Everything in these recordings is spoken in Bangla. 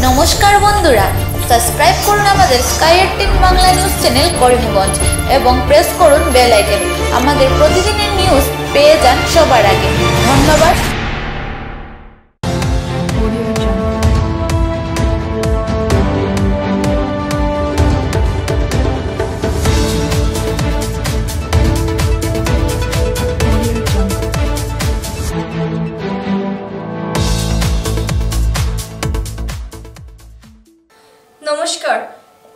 নমস্কার বন্ধুরা, সাবস্ক্রাইব করুন আমাদের sky 18 Bangla news channel Karimganj এবং প্রেস করুন বেল আইকন। আমাদের প্রতিদিনের নিউজ পেয়ে যান সবার আগে। ধন্যবাদ। নমস্কার,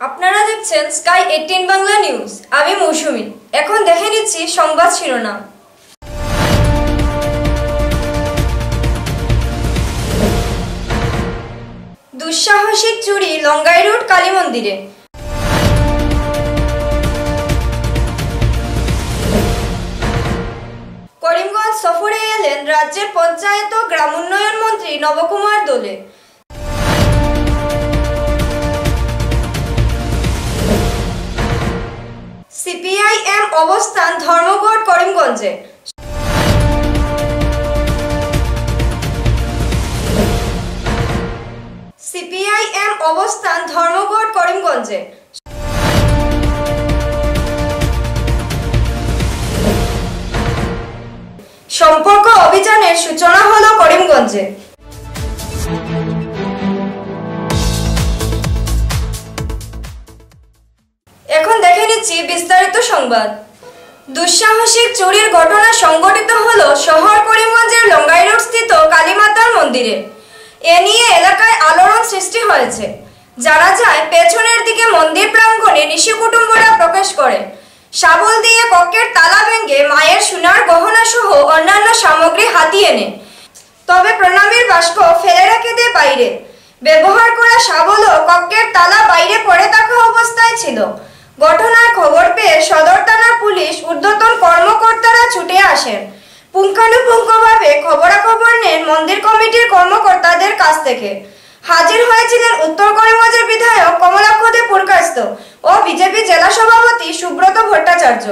আপনারা দেখছেন স্কাই 18 বাংলা নিউজ। আমি মৌসুমী। এখন দেখে নিচ্ছি সংবাদ শিরোনাম। দুঃসাহসিক চুরি লঙ্গাই রোড কালী মন্দিরে। করিমগঞ্জ সফরে এলেন রাজ্যের পঞ্চায়েত ও গ্রাম উন্নয়ন মন্ত্রী নবকুমার দোলে। সিপিআইএম অবস্থান ধর্মঘট করিমগঞ্জে। সিপিআইএম অবস্থান ধর্মঘট করিমগঞ্জে। সম্পর্ক অভিযানের সূচনা হলো করিমগঞ্জে। এখন দেখে নিচ্ছি বিস্তারিত সংবাদ। দুঃসাহসিক চুরির ঘটনা সংঘটিত হলো শহর করিমগঞ্জের লঙ্গাই রোড স্থিত কালীমাতার মন্দিরে। এ নিয়ে এলাকায় আলোড়ন সৃষ্টি হয়েছে। যারা যায় পেছনের দিকে মন্দির প্রাঙ্গণে নিশি কুটুম্বরা প্রবেশ করে শাবল দিয়ে কক্ষের তালা ভেঙে মায়ের সোনার গহনা সহ অন্যান্য সামগ্রী হাতিয়ে নেয়। তবে প্রণামীর বাস্ক ফেলে রেখে দেয় বাইরে। ব্যবহার করা শাবলও কক্ষের তালা বাইরে পড়ে থাকা অবস্থায় ছিল। ঘটনার খবর পেয়ে সদর থানার পুলিশ ঊর্ধ্বতন কর্মকর্তারা ছুটে আসেন। পুঙ্খানুপুঙ্খভাবে খবরাখবর নেন মন্দির কমিটির কর্মকর্তাদের কাছ থেকে। হাজির হয়েছিলেন উত্তর করিমগঞ্জের বিধায়ক কমলাক্ষদে পুরকাস্ত ও বিজেপি জেলা সভাপতি সুব্রত ভট্টাচার্য।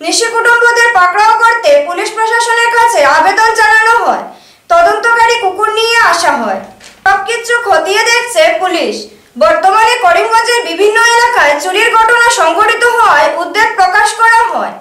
নিশি কুটুম্বদের পাকড়াও করতে পুলিশ প্রশাসনের কাছে আবেদন জানানো হয়। তদন্তকারী কুকুর নিয়ে আসা হয়। সবকিছু খতিয়ে দেখছে পুলিশ। বর্তমানে করিমগঞ্জের বিভিন্ন এলাকায় চুরির ঘটনা সংঘটিত হওয়ায় উদ্বেগ প্রকাশ করা হয়।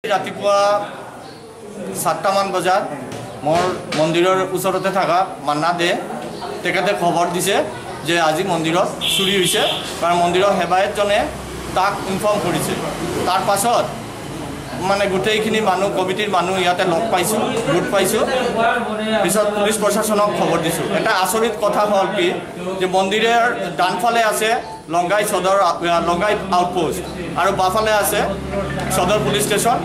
ৰাতিপুৱা 7টামান বজাত মোৰ মন্দিৰৰ ওচৰতে থকা মান্না দে তেখেতে খবৰ দিছে যে আজি মন্দিৰত চুৰি হৈছে। কাৰণ মন্দিৰৰ সেৱায়তজনে তাক ইনফৰ্ম কৰিছে। তাৰ পাছত মানে গোটেইখিনি মানুহ কমিটিৰ মানুহ ইয়াতে লগ পাইছোঁ, গোট পাইছোঁ। পিছত পুলিচ প্ৰশাসনক খবৰ দিছোঁ। এটা আচৰিত কথা হ'ল কি যে মন্দিৰৰ ডানফালে আছে লঙ্গাই আউটপোষ্ট আৰু বাফালে আছে সদর পুলিশ স্টেশন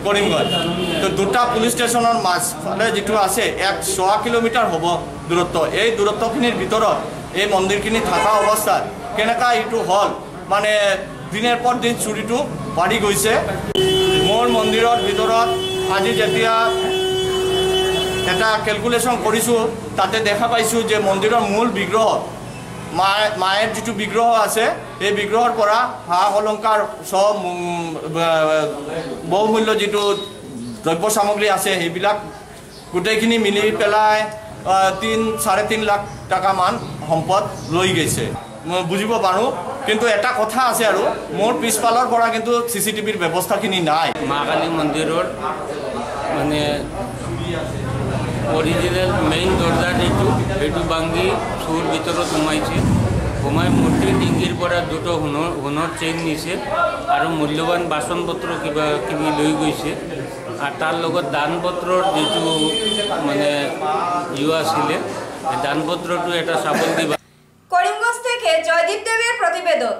করিমগঞ্জ। তো দুটা পুলিশ স্টেশনের মাঝফালে যেটো আছে 1.5 কিলোমিটার হব দূরত্ব। এই দূরত্বখিনির ভিতৰত এই মন্দিরখিনি থাকা অবস্থাত কেনেকা এইটো হল মানে দিনের পর দিন চুরিটো বাঢ়ি গৈছে। মোৰ মন্দিৰৰ ভিতৰত আজি যেতিয়া এটা ক্যালকুলেশন কৰিছোঁ তাতে দেখা পাইছোঁ যে মন্দিৰৰ মূল বিগ্ৰহ মায়ের যেটো বিগ্রহ আছে এই বিগ্রহর পৰা হা অলংকার সব বহুমূল্য যেটো দ্রব্য সামগ্রী আছে সেইবিলাক গোটেইখিনি মিলি পেলাই 3-3.5 লাখ টাকা মান সম্পদ লৈ গৈছে বুঝিব পাৰো। কিন্তু এটা কথা আছে আৰু মোৰ পিছফালৰ পৰা কিন্তু সিসিটিভিৰ ব্যৱস্থাখিনি নাই। মা কালী মন্দিৰৰ মানে অরিজিনাল মেইন দরজা যেটো ভাঙি চোর ভিতৰত সোমাইছে। সোমাই মূৰ্তিৰ ডিঙিৰ পৰা দুটো সোণৰ চেইন নিছে আৰু মূল্যৱান বাচন পত্ৰ কিবা কিবি লৈ গৈছে। আর তার লগত দানপত্রর যেটো মানে আছিলে দানপত্রটো এটা চাবল দিবা। করিমগঞ্জ থেকে জয়দীপ দেবের প্রতিবেদন।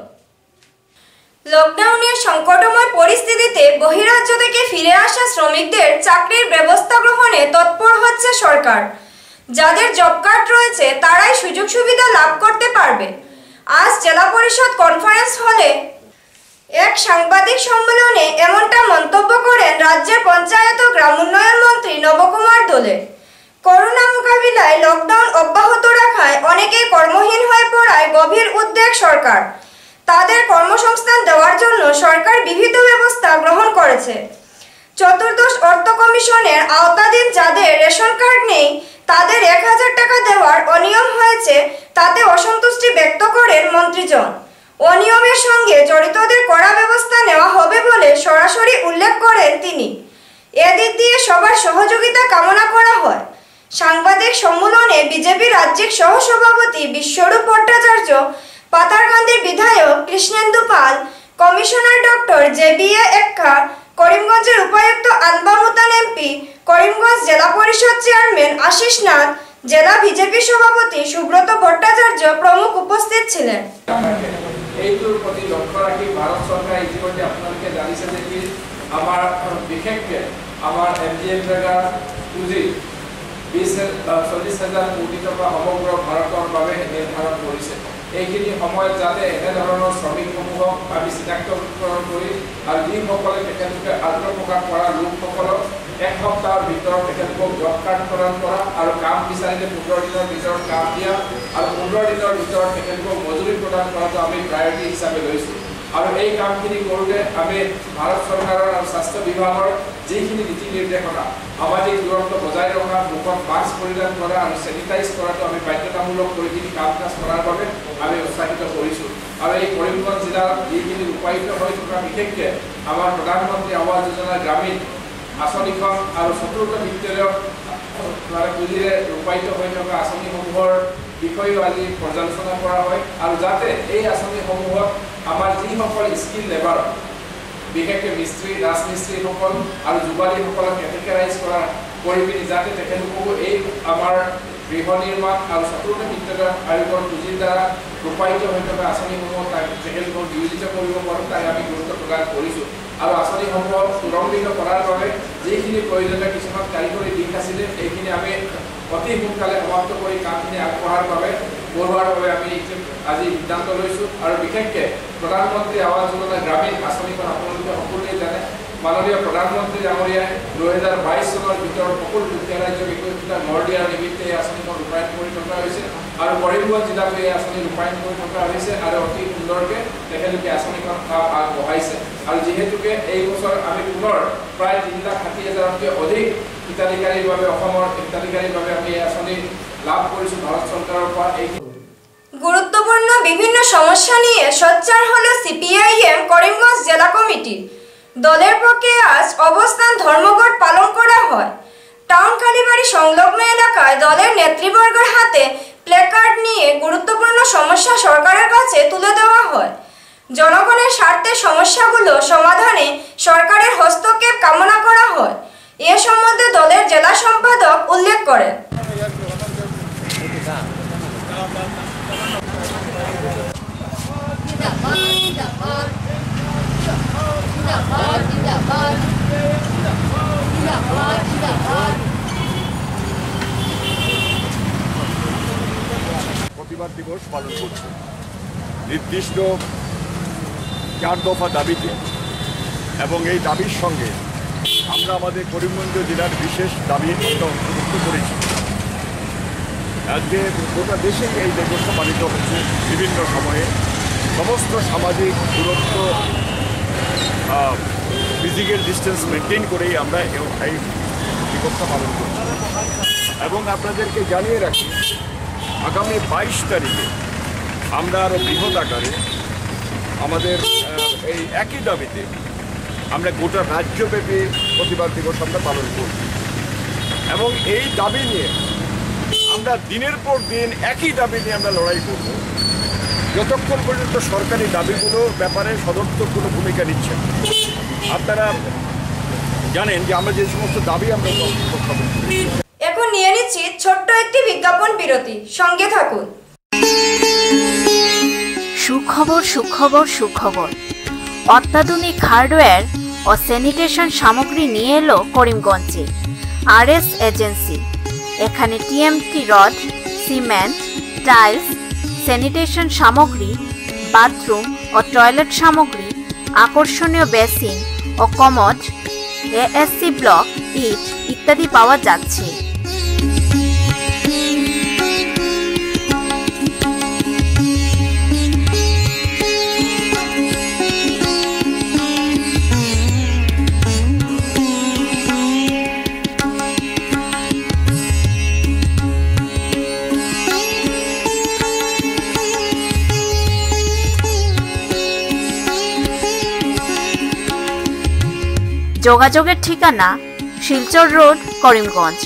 লকডাউনের সংকটময় পরিস্থিতিতে বহিরাজ্য থেকে ফিরে আসা শ্রমিকদের চাকরির ব্যবস্থা গ্রহণে তৎপর হচ্ছে সরকার। যাদের জব কার্ড রয়েছে তারাই সুযোগ সুবিধা লাভ করতে পারবে। আজ জেলা পরিষদ কনফারেন্স হলে এক সাংবাদিক সম্মেলনে এমনটা মন্তব্য করেন রাজ্যের পঞ্চায়েত ও গ্রাম উন্নয়ন মন্ত্রী নবকুমার দোলে। করোনা মোকাবিলায় লকডাউন অব্যাহত রাখায় অনেকেই কর্মহীন হয়ে পড়ায় গভীর উদ্বেগ সরকার। তাদের কর্মসংস্থান দেওয়ার জন্য সরকার বিবিধ ব্যবস্থা গ্রহণ করেছে। চতুর্দশ অর্থ কমিশনের আওতাধীন যাদের রেশন কার্ড নেই তাদের 1000 টাকা দেওয়ার অনিয়ম হয়েছে, তাতে অসন্তুষ্টি ব্যক্ত করেন মন্ত্রীজন। অনিয়মের সঙ্গে জড়িতদের কড়া ব্যবস্থা নেওয়া হবে বলে সরাসরি উল্লেখ করেন তিনি। এদিক দিয়ে সবার সহযোগিতা কামনা করা হয়। সাংবাদিক সম্মেলনে বিজেপি রাজ্যিক সহসভাপতি বিশ্বরূপ ভট্টাচার্য, পাতারকান্দির বিধায়ক কৃষ্ণেন্দু পাল, কমিশনার ডক্টর জেবিএ এক্কা, করিমগঞ্জের উপায়ুক্ত আনবামুতান এমপি, করিমগঞ্জ জেলা পরিষদ চেয়ারম্যান আশিস নাথ, জেলা বিজেপি সভাপতি সুব্রত ভট্টাচার্য প্রমুখ উপস্থিত ছিলেন। এইটোৰ প্ৰতি লক্ষ্য ৰাখি ভাৰত চৰকাৰে ইতিমধ্যে আপোনালোকে জানিছে যে কি আমাৰ বিশেষকৈ আমাৰ এমজিএম জাগা পুঁজি 40,000 কোটি টকা সমগ্ৰ ভাৰতৰ বাবে নিৰ্ধাৰণ কৰিছে। এইখিনি সময়ত যাতে এনেধৰণৰ শ্ৰমিকসমূহক আমি চিনাক্তকৰণ কৰি আৰু যিসকলে তেখেতলোকে আত্মপ্ৰকাশ কৰা লোকসকলক 1 সপ্তাহৰ ভিতৰত তেখেতলোকক জব কাৰ্ড প্ৰদান কৰা আৰু কাম বিচাৰিলে 15 দিনৰ ভিতৰত কাম দিয়া আৰু 15 দিনৰ ভিতৰত তেখেতলোকক মজুৰি প্ৰদান কৰাটো আমি প্ৰায়ৰিটি হিচাপে লৈছোঁ। আৰু এই কামখিনি কৰোঁতে আমি ভাৰত চৰকাৰৰ আৰু স্বাস্থ্য বিভাগৰ যিখিনি নীতি নিৰ্দেশনা, সামাজিক দূৰত্ব বজাই ৰখা, মুখত মাস্ক পৰিধান কৰা আৰু চেনিটাইজ কৰাটো আমি বাধ্যতামূলক কৰি কিনি কাম কাজ কৰাৰ বাবে আমি উৎসাহিত কৰিছোঁ। আৰু এই কৰিমগঞ্জ জিলাৰ যিখিনি ৰূপায়িত হৈ থকা বিশেষকৈ আমাৰ প্ৰধানমন্ত্ৰী আৱাস যোজনা গ্ৰামীণ আঁচনিখন আৰু চতুৰ্থ বিত্তীয় পুঁজিৰে ৰূপায়িত হৈ থকা আঁচনিসমূহৰ বিষয়েও আজি পৰ্যালোচনা কৰা হয়। আৰু যাতে এই আঁচনিসমূহত আমাৰ যিসকল স্কিল লেবাৰ, বিশেষকৈ মিস্ত্ৰী, ৰাজমিস্ত্ৰীসকল আৰু যুৱালীসকলক কেটেগৰাইজ কৰা কৰি পিনি যাতে তেখেতলোকো এই আমাৰ গৃহ নিৰ্মাণ আৰু চতুৰ্থ বিত্তীয় আয়োগৰ পুঁজিৰ দ্বাৰা ৰূপায়িত হৈ থকা আঁচনিসমূহ তেখেতলোকক নিয়োজিত কৰিব পাৰোঁ, তাক আমি গুৰুত্ব প্ৰদান কৰিছোঁ। আৰু আঁচনিসমূহক ত্বৰান্বিত কৰাৰ বাবে যিখিনি প্ৰয়োজনীয় কিছুমান কাৰিকৰী দিশ আছিলে সেইখিনি আমি অতি সোনকালে সমাপ্ত কৰি কামখিনি আগবঢ়াৰ বাবে আমি আজি সিদ্ধান্ত লৈছোঁ। আৰু বিশেষকৈ প্ৰধানমন্ত্ৰী আৱাস যোজনা গ্ৰামীণ আঁচনিখন আপোনালোকে সকলোৱে জানে। মাননীয় প্ৰধানমন্ত্ৰী ডাঙৰীয়াই 2022 চনৰ ভিতৰত সকলো দুখীয়া ৰাজ্যক একত্ৰিত নৰ দিয়াৰ নিমিত্তে এই আঁচনিখন ৰূপায়ণ কৰি থকা হৈছে আৰু কৰিমগঞ্জ জিলাতো এই আঁচনি ৰূপায়ণ কৰি থকা হৈছে আৰু অতি সুন্দৰকৈ তেখেতলোকে আঁচনিখন কাম আগবঢ়াইছে। আৰু যিহেতুকে এই বছৰ আমি পুনৰ প্ৰায় 3,60,000তকৈ অধিক হিতাধিকাৰীৰ বাবে অসমৰ হিতাধিকাৰীৰ বাবে আমি এই আঁচনি লাভ কৰিছোঁ ভাৰত চৰকাৰৰ পৰা। এই গুরুত্বপূর্ণ বিভিন্ন সমস্যা নিয়ে সোচ্চার হলো সিপিআইএম করিমগঞ্জ জেলা কমিটি। দলের পক্ষে আজ অবস্থান ধর্মঘট পালন করা হয়। টাউন কালীবাড়ি সংলগ্ন এলাকায় দলের নেতৃবর্গের হাতে প্লেকার্ড নিয়ে গুরুত্বপূর্ণ সমস্যা সরকারের কাছে তুলে দেওয়া হয়। জনগণের স্বার্থে সমস্যাগুলো সমাধানে সরকারের হস্তক্ষেপ কামনা করা হয়। এ সম্বন্ধে দলের জেলা সম্পাদক উল্লেখ করেন। প্রতিবাদ দিবস পালন করছে। নির্দিষ্ট 4 দফা দাবিতে এবং এই দাবির সঙ্গে আমরা আমাদের করিমগঞ্জ জেলার বিশেষ দাবি আমরা অন্তর্ভুক্ত করেছি। আজকে গোটা দেশেই এই দিবসটা পালিত হচ্ছে। বিভিন্ন সময়ে সমস্ত সামাজিক দূরত্ব ফিজিক্যাল ডিস্টেন্স মেনটেন করেই আমরা এই দিবসটা পালন করছি। এবং আপনাদেরকে জানিয়ে রাখি, আগামী 22 তারিখে আমরা আরও বৃহৎ আকারে আমাদের এই একই দাবিতে আমরা গোটা রাজ্যব্যাপী প্রতিবাদ দিবস আমরা পালন করব এবং এই দাবি নিয়ে আমরা দিনের পর দিন একই দাবি নিয়ে আমরা লড়াই করব যতক্ষণ পর্যন্ত সরকারি দাবিগুলো ব্যাপারে সদর্থক কোনো ভূমিকা নিচ্ছেন। আপনারা জানেন যে আমরা যে সমস্ত দাবি আমরা উত্থাপন করি। এখন নিয়ে নিচ্ছি ছোট্ট একটি বিজ্ঞাপন বিরতি, সঙ্গে থাকুন। সুখবর সুখবর সুখবর, অত্যাধুনিক হার্ডওয়্যার ও স্যানিটেশন সামগ্রী নিয়ে এলো করিমগঞ্জে RS এজেন্সি। এখানে TMT rod, cement, tiles, sanitation সামগ্রী, বাথরুম ও টয়লেট সামগ্রী, আকর্ষণীয় বেসিন ও কমোড, ASC ব্লক, ইট ইত্যাদি পাওয়া যাচ্ছে। যোগাযোগের ঠিকানা শিলচর রোড, করিমগঞ্জ,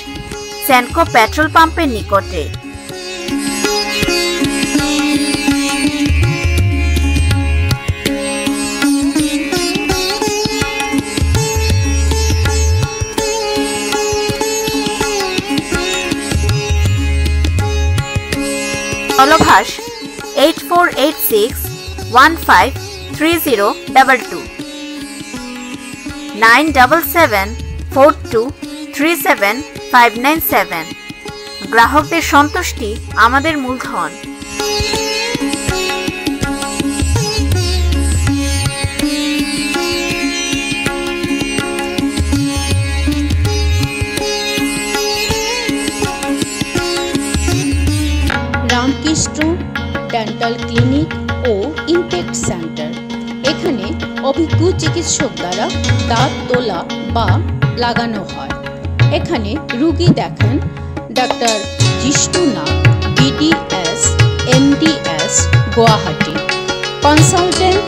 সেনকো পেট্রোল পাম্পের নিকটে। তলভাস 8486153022 9774237597। গ্রাহকদের সন্তুষ্টি আমাদের মূলধন। রামকৃষ্ণ ডেন্টাল ক্লিনিক ও ইনটেক সেন্টার। এখানে অভিজ্ঞ চিকিৎসক দ্বারা দাঁত তোলা বা লাগানো হয়। এখানে রোগী দেখেন ডাক্তার জিষ্ণু নাগ, BDS, MDS, গুয়াহাটি, কনসালটেন্ট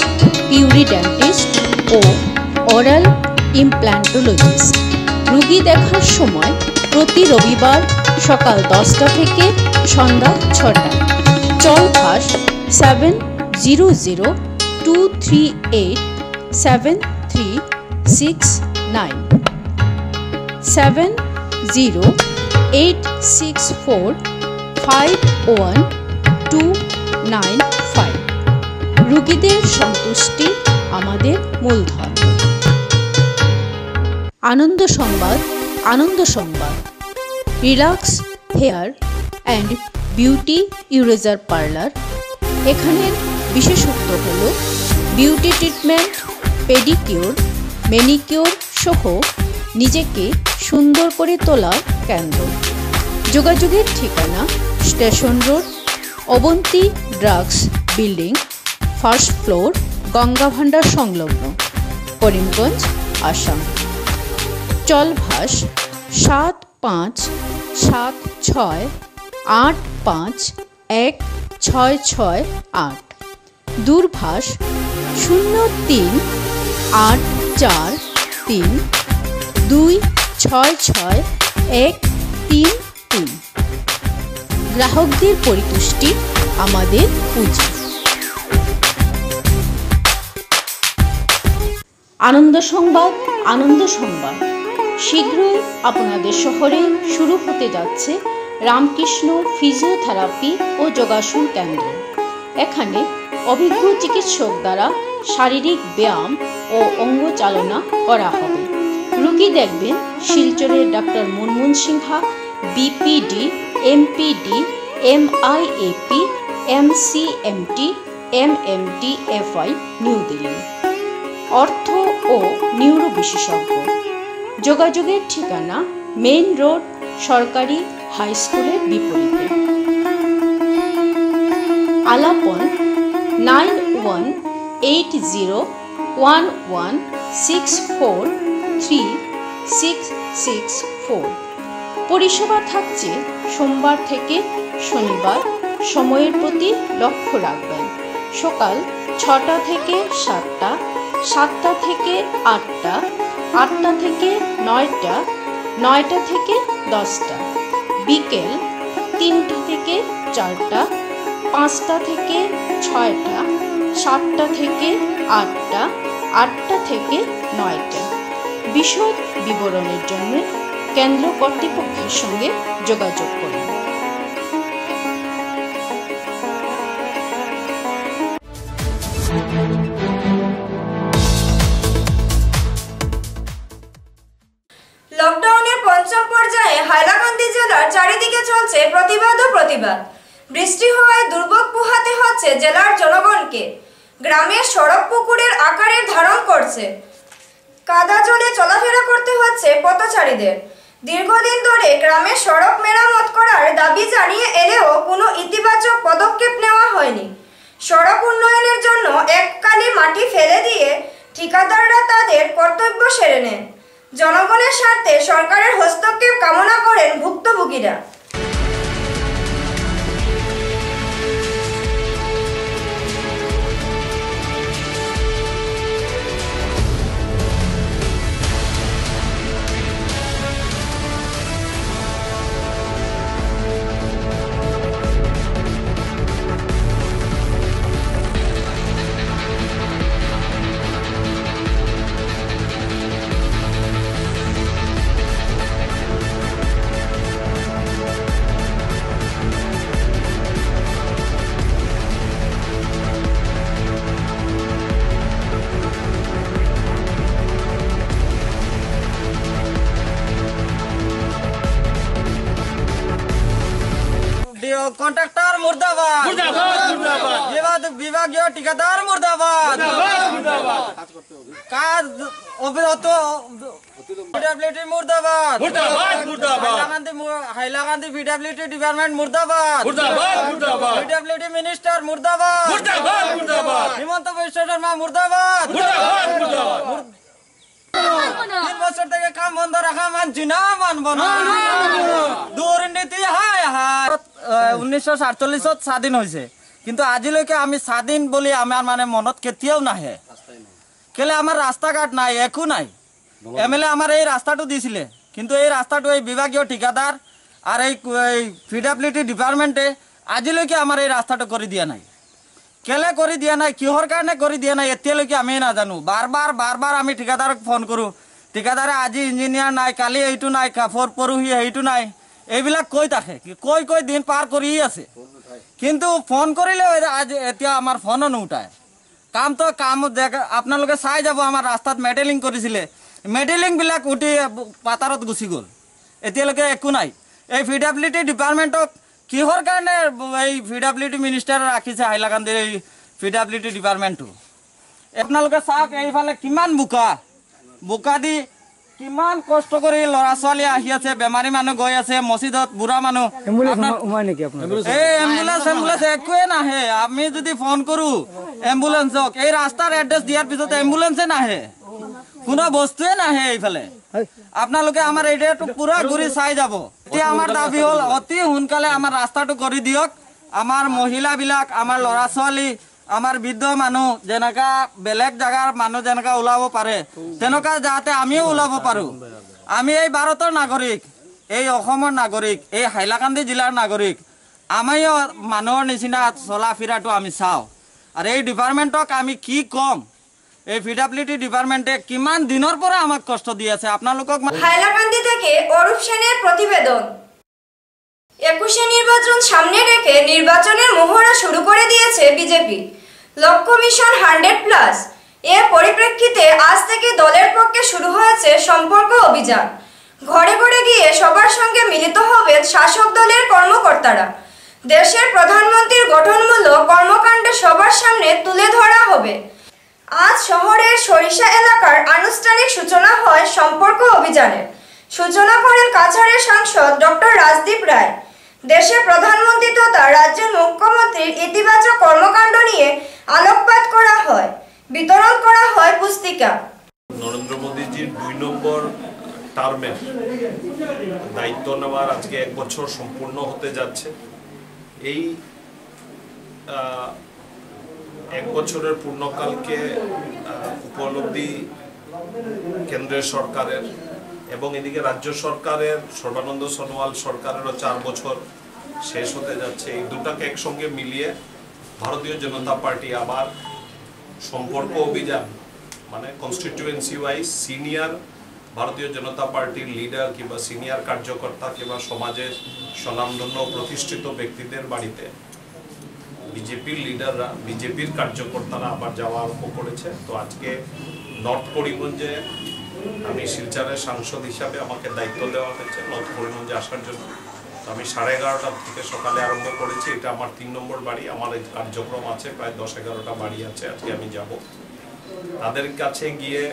পিউরিডেন্টিস্ট ও ওরাল ইমপ্ল্যান্টোলজিস্ট। রোগী দেখার সময় প্রতি রবিবার সকাল 10টা থেকে সন্ধ্যা 6টা। চলভাস 7002387369 7086451295। রোগীদের সন্তুষ্টি আমাদের মূলধন। আনন্দ সংবাদ, আনন্দ সংবাদ। Relax hair and beauty eraser parlour. এখানের বিশেষত্ব হল বিউটি ট্রিটমেন্ট, পেডিকিউর, ম্যানিকিউর সহ নিজেকে সুন্দর করে তোলার কেন্দ্র। যোগাযোগের ঠিকানা station road, Avanti drugs building, first floor, Ganga Bhandar সংলগ্ন, করিমগঞ্জ, আসাম। চলভাস 7576851668। দূরভাষ 038432666133। গ্রাহকদের পরিতুষ্টি আমাদের পুঁজি। আনন্দ সংবাদ, আনন্দ সংবাদ। শীঘ্রই আপনাদের শহরে শুরু হতে যাচ্ছে রামকৃষ্ণ ফিজিওথেরাপি ও যোগাসন কেন্দ্র। এখানে অভিজ্ঞ চিকিৎসক দ্বারা শারীরিক ব্যায়াম ও অঙ্গ চালনা করা হবে। রোগী দেখবেন শিলচরের doctor Munmun Sinha, BPD, MPD, MIAP, MCMT MMTFI new Delhi. অর্থ ও নিউরো বিশেষজ্ঞ। যোগাযোগের ঠিকানা মেইন রোড, সরকারি হাই স্কুলের বিপরীতে। আলাপন 918011643664। পরিষেবা থাকছে সোমবার থেকে শনিবার। সময়ের প্রতি লক্ষ্য রাখবেন। সকাল 6টা থেকে 7টা, 7টা থেকে 8টা, 8টা থেকে 9টা, 9টা থেকে 10টা। বিকেল 3টা থেকে 4টা, 5টা থেকে 6টা, 7টা থেকে 8টা, 8টা থেকে 9টা। বিশদ বিবরণের জন্য কেন্দ্র কর্তৃপক্ষের সঙ্গে যোগাযোগ করুন। লকডাউনের পঞ্চম পর্যায়ে হাইলাকান্দি জেলার চারিদিকে চলছে প্রতিবাদ ও প্রতিবাদ। বৃষ্টি হওয়ায় দুর্ভোগ পোহাতে হচ্ছে জেলার জনগণকে। গ্রামের সড়ক পুকুরের আকারের ধারণ করছে। কাদা জলে চলাফেরা করতে হচ্ছে পথচারীদের। দীর্ঘদিন ধরে গ্রামের সড়ক মেরামত করার দাবি জানিয়ে এলেও কোনো ইতিবাচক পদক্ষেপ নেওয়া হয়নি। সড়ক উন্নয়নের জন্য এককালি মাটি ফেলে দিয়ে ঠিকাদাররা তাদের কর্তব্য সেরে নেন। জনগণের স্বার্থে সরকারের হস্তক্ষেপ কামনা করেন ভুক্তভোগীরা। কন্ট্রাক্টর মুর্দাবাদ, বিভাগীয় ঠিকাদার মুর্দাবাদ, কাজ পিডব্লিউডি মুর্দাবাদ, হাইলাকান্দি পিডব্লিউডি ডিপার্টমেন্ট মুর্দাবাদ, পিডব্লিউডি মিনিস্টার মুর্দাবাদ, হিমন্ত বিশ্ব শর্মা মুর্দাবাদ। 3 বছর থেকে কাম বন্ধ রাখা মানছি না, মানব না। দুর্নীতি হায় হায়। 1947 স্বাধীন হয়েছে, কিন্তু আজিলৈকে আমি স্বাধীন বলি আমার মানে মনত কেতিয়াও নাহে। কেলে আমার রাস্তাঘাট নাই, একো নাই। MLA আমার এই রাস্তাটো দিছিলে, কিন্তু এই রাস্তাটো এই বিভাগীয় ঠিকাদার আর এই পিডব্লিউডি ডিপার্টমেন্টে আজিলৈকে আমার এই রাস্তাটো করে দিয়া নাই। কেলে করে দিয়া নাই, কিহর কারণে করে দিয়া নাই এতিয়ালৈকে আমি নাজানো। বারবার আমি ঠিকাদারক ফোন কৰোঁ। ঠিকাদারে আজি ইঞ্জিনিয়ার নাই, কালি এইটো নাই, পরহি এইটো নাই, এইবিলাক কৈ থাকে। কৈ দিন পার কৰি আছে, কিন্তু ফোন কৰিলে আজ এতিয়া আমার ফোনও নুঠায়। কাম আপোনালোকে চাই যাব। আমার রাস্তাত মেডেলিং কৰিছিলে, মেডেলিং বিলাক উঠি পাতাৰত গুচি গ'ল। এতিয়ালৈকে একো নাই। এই পিডব্লিউডি ডিপার্টমেন্টক কিহৰ কাৰণে এই পিডব্লিউডি মিনিষ্টাৰে ৰাখিছে হাইলাকান্দিৰ এই পিডব্লিউডি ডিপাৰ্টমেণ্টটো? আপোনালোকে চাওক, এইফালে কিমান বোকা দি কিমান কষ্ট কৰি ল'ৰা ছোৱালী আহি আছে, বেমাৰী মানুহ গৈ আছে, মছজিদত বুঢ়া মানুহ। এই এম্বুলেন্স একোৱে নাহে। আমি যদি ফোন কৰোঁ এম্বুলেন্সক, এই ৰাস্তাৰ এড্ৰেছ দিয়াৰ পিছত এম্বুলেন্সে নাহে, কোনো বস্তুৱে নাহে এইফালে। আপোনালোকে আমাৰ এৰিয়াটো পুৰা ঘূৰি চাই যাব। এতিয়া আমাৰ দাবী হ'ল অতি সোনকালে আমাৰ ৰাস্তাটো কৰি দিয়ক। আমাৰ মহিলাবিলাক, আমাৰ ল'ৰা ছোৱালী, আমাৰ বৃদ্ধ মানুহ যেনেকা বেলেগ জাগাৰ মানুহ যেনেকা ওলাব পাৰে, তেনেকুৱা যাতে আমিও ওলাব পাৰোঁ। আমি এই ভাৰতৰ নাগৰিক, এই অসমৰ নাগৰিক, এই হাইলাকান্দি জিলাৰ নাগৰিক। আমিও মানুহৰ নিচিনা চলা ফিৰাটো আমি চাওঁ। আৰু এই ডিপাৰ্টমেণ্টক আমি কি ক'ম? এই পিডব্লিউডি ডিপার্টমেন্টে কিমান দিনের পরে আমাক কষ্ট দিয়ে আছে আপনালোকক। হাইলাকান্দি থেকে অরূপ সেনের প্রতিবেদন। 21শে নির্বাচন সামনে রেখে নির্বাচনের মহড়া শুরু করে দিয়েছে বিজেপি। লক্ষ্য মিশন 100+। এর পরিপ্রেক্ষিতে আজ থেকে দলের পক্ষে শুরু হয়েছে সম্পর্ক অভিযান। ঘরে ঘরে গিয়ে সবার সঙ্গে মিলিত হবেন শাসক দলের কর্মকর্তারা। দেশের প্রধানমন্ত্রীর গঠনমূলক কর্মকাণ্ড সবার সামনে তুলে ধরা হবে। আজ শহরের সরিষা এলাকার আনুষ্ঠানিক সূচনা হয় সম্পর্ক অভিযানের। সূচনা করেন কাছাড়ের সাংসদ ডক্টর রাজদীপ রায়। দেশের প্রধানমন্ত্রী তথা রাজ্যের মুখ্যমন্ত্রীর ইতিবাচক কর্মকাণ্ড নিয়ে আলোকপাত করা হয়, বিতরণ করা হয় পুস্তিকা। নরেন্দ্র মোদীজির 2 নম্বর টার্মের দায়িত্ব নেওয়ার আজকে 1 বছর সম্পূর্ণ হতে যাচ্ছে। এই 1 বছরের পূর্ণকালকে উপলব্ধি কেন্দ্রের সরকারের এবং এদিকে রাজ্য সরকারের সর্বানন্দ সোনোয়াল সরকারেরও 4 বছর শেষ হতে যাচ্ছে। এই দুটাকে একসঙ্গে মিলিয়ে ভারতীয় জনতা পার্টি আবার সম্পর্ক অভিযান মানে কনস্টিটিউয়েন্সি ওয়াইজ সিনিয়র ভারতীয় জনতা পার্টির লিডার কিংবা সিনিয়র কার্যকর্তা কিংবা সমাজের স্বনামধন্য প্রতিষ্ঠিত ব্যক্তিদের বাড়িতে বিজেপির লিডাররা বিজেপির কার্যকর্তারা আবার যাওয়া আরম্ভ করেছে। তো আজকে নর্থ করিমগঞ্জে আমি শিলচরের সাংসদ হিসাবে আমাকে দায়িত্ব দেওয়া হয়েছে নর্থ করিমগঞ্জে আসার জন্য। তো আমি 11:30 থেকে সকালে আরম্ভ করেছি। এটা আমার 3 নম্বর বাড়ি। আমার এই কার্যক্রম আছে, প্রায় 10-11টা বাড়ি আছে। আজকে আমি যাব, তাদের কাছে গিয়ে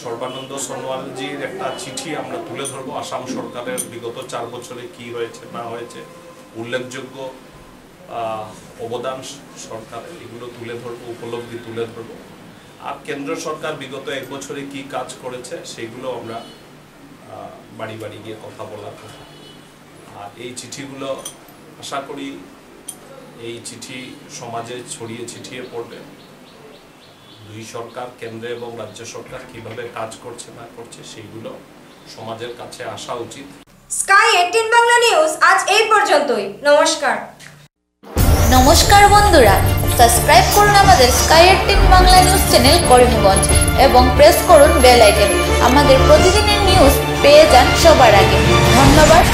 সর্বানন্দ সোনোয়ালজির একটা চিঠি আমরা তুলে ধরবো। আসাম সরকারের বিগত 4 বছরে কি হয়েছে না হয়েছে, উল্লেখযোগ্য অবদান সরকারের, এগুলো তুলে ধরবো, উপলব্ধি তুলে ধরবো। আর কেন্দ্র সরকার বিগত 1 বছরে কি কাজ করেছে সেগুলো আমরা বাড়ি বাড়ি গিয়ে কথা বলার কথা। আর এই চিঠিগুলো আশা করি এই চিঠি সমাজে ছড়িয়ে ছিটিয়ে পড়বে। 2 সরকার কেন্দ্র এবং রাজ্য সরকার কিভাবে কাজ করছে না করছে সেইগুলো সমাজের কাছে আসা উচিত। স্কাই 18 বাংলা নিউজ আজ এই পর্যন্তই। নমস্কার। নমস্কার বন্ধুরা, সাবস্ক্রাইব করুন আমাদের sky 18 Bangla news channel Karimganj এবং প্রেস করুন বেল আইকন। আমাদের প্রতিদিনের নিউজ পেয়ে যান সবার আগে। ধন্যবাদ।